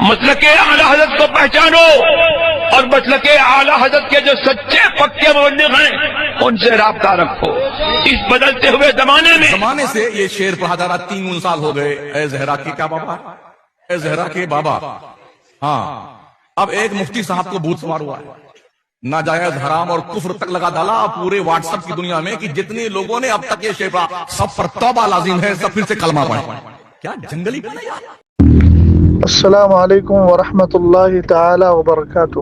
مسلک اعلی حضرت کو پہچانو اور مسلک اعلی حضرت کے جو سچے پکے مبلغ ہیں ان سے رابطہ رکھو اس بدلتے ہوئے زمانے سے یہ شعر پڑھا جا رہا 3 سال ہو گئے، اے زہرا کے کیا بابا، اے زہرا کے بابا۔ ہاں اب ایک مفتی صاحب کو بھوت سوار ہوا ہے، ناجائز حرام اور کفر تک لگا ڈالا پورے واٹس ایپ کی دنیا میں کہ جتنے لوگوں نے اب تک یہ شعر پڑھا سب پر توبہ لازم ہے، سب پھر سے کلمہ پڑھیں۔ کیا جنگلی پڑھا یار۔ السلام علیکم ورحمۃ اللہ تعالی وبرکاتہ۔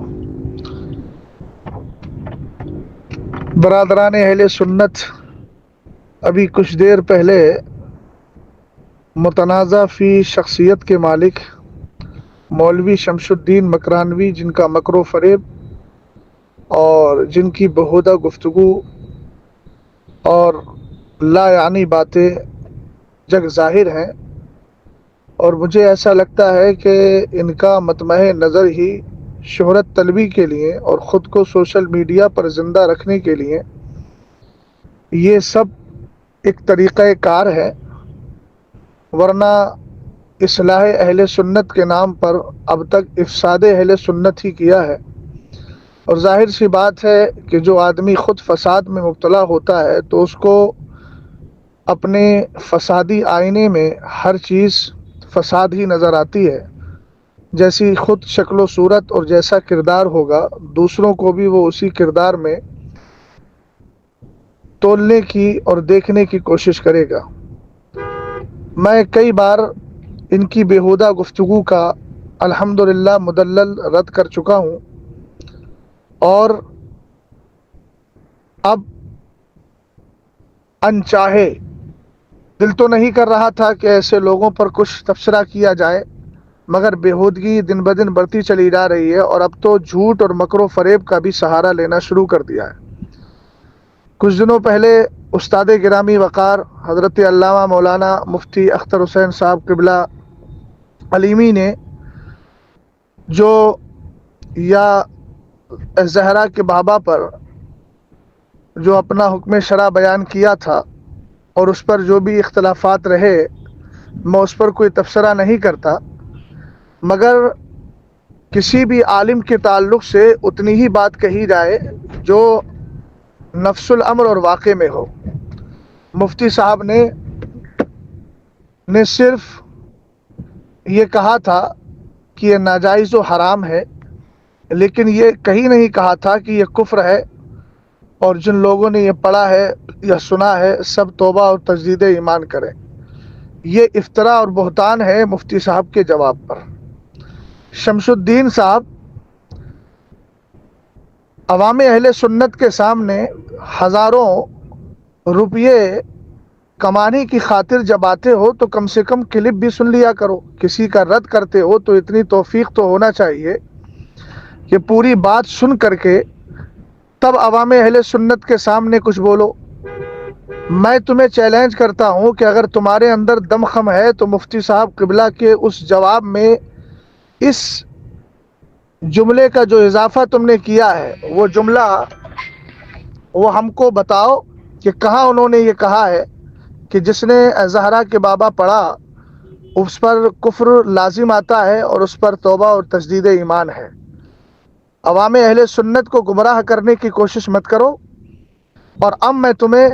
برادران اہل سنت، ابھی کچھ دیر پہلے متنازع فی شخصیت کے مالک مولوی شمس الدین مکرانوی، جن کا مکر و فریب اور جن کی بہودہ گفتگو اور لا یعنی باتیں جگ ظاہر ہیں، اور مجھے ایسا لگتا ہے کہ ان کا مطمع نظر ہی شہرت طلبی کے لیے اور خود کو سوشل میڈیا پر زندہ رکھنے کے لیے یہ سب ایک طریقہ کار ہے، ورنہ اصلاح اہل سنت کے نام پر اب تک افساد اہل سنت ہی کیا ہے۔ اور ظاہر سی بات ہے کہ جو آدمی خود فساد میں مبتلا ہوتا ہے تو اس کو اپنے فسادی آئینے میں ہر چیز فساد ہی نظر آتی ہے۔ جیسی خود شکل و صورت اور جیسا کردار ہوگا، دوسروں کو بھی وہ اسی کردار میں تولنے کی اور دیکھنے کی کوشش کرے گا۔ میں کئی بار ان کی بیہودہ گفتگو کا الحمدللہ مدلل رد کر چکا ہوں، اور اب انچاہے دل تو نہیں کر رہا تھا کہ ایسے لوگوں پر کچھ تبصرہ کیا جائے، مگر بیہودگی دن بدن بڑھتی چلی جا رہی ہے، اور اب تو جھوٹ اور مکر و فریب کا بھی سہارا لینا شروع کر دیا ہے۔ کچھ دنوں پہلے استاد گرامی وقار حضرت علامہ مولانا مفتی اختر حسین صاحب قبلہ علیمی نے جو یا زہرا کے بابا پر جو اپنا حکم شرع بیان کیا تھا، اور اس پر جو بھی اختلافات رہے، میں اس پر کوئی تبصرہ نہیں کرتا، مگر کسی بھی عالم کے تعلق سے اتنی ہی بات کہی جائے جو نفس الامر اور واقع میں ہو۔ مفتی صاحب نے صرف یہ کہا تھا کہ یہ ناجائز و حرام ہے، لیکن یہ کہیں نہیں کہا تھا کہ یہ کفر ہے، اور جن لوگوں نے یہ پڑھا ہے یا سنا ہے سب توبہ اور تجدید ایمان کریں۔ یہ افطرا اور بہتان ہے مفتی صاحب کے جواب پر۔ شمس الدین صاحب عوام اہل سنت کے سامنے ہزاروں روپیے کمانے کی خاطر جب آتے ہو تو کم سے کم کلپ بھی سن لیا کرو۔ کسی کا رد کرتے ہو تو اتنی توفیق تو ہونا چاہیے کہ پوری بات سن کر کے تب عوام اہل سنت کے سامنے کچھ بولو۔ میں تمہیں چیلنج کرتا ہوں کہ اگر تمہارے اندر دم خم ہے تو مفتی صاحب قبلہ کے اس جواب میں اس جملے کا جو اضافہ تم نے کیا ہے وہ جملہ وہ ہم کو بتاؤ کہ کہاں انہوں نے یہ کہا ہے کہ جس نے زہرا کے بابا پڑھا اس پر کفر لازم آتا ہے اور اس پر توبہ اور تجدید ایمان ہے۔ عوام اہل سنت کو گمراہ کرنے کی کوشش مت کرو، اور اب میں تمہیں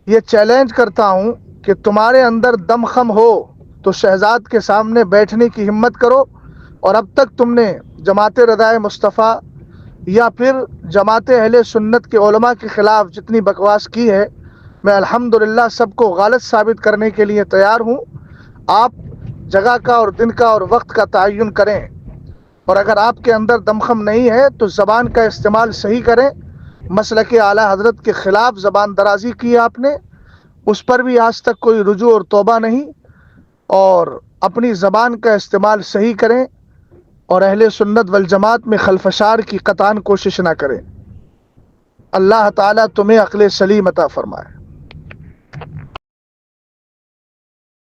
یہ چیلنج کرتا ہوں کہ تمہارے اندر دم خم ہو تو شہزاد کے سامنے بیٹھنے کی ہمت کرو، اور اب تک تم نے جماعت رضائے مصطفیٰ یا پھر جماعت اہل سنت کے علماء کے خلاف جتنی بکواس کی ہے، میں الحمدللہ سب کو غلط ثابت کرنے کے لیے تیار ہوں۔ آپ جگہ کا اور دن کا اور وقت کا تعین کریں، اور اگر آپ کے اندر دمخم نہیں ہے تو زبان کا استعمال صحیح کریں۔ مسلک اعلیٰ حضرت کے خلاف زبان درازی کی آپ نے، اس پر بھی آج تک کوئی رجوع اور توبہ نہیں، اور اپنی زبان کا استعمال صحیح کریں، اور اہل سنت والجماعت میں خلفشار کی قطعاً کوشش نہ کریں۔ اللہ تعالیٰ تمہیں عقل سلیم عطا فرمائے۔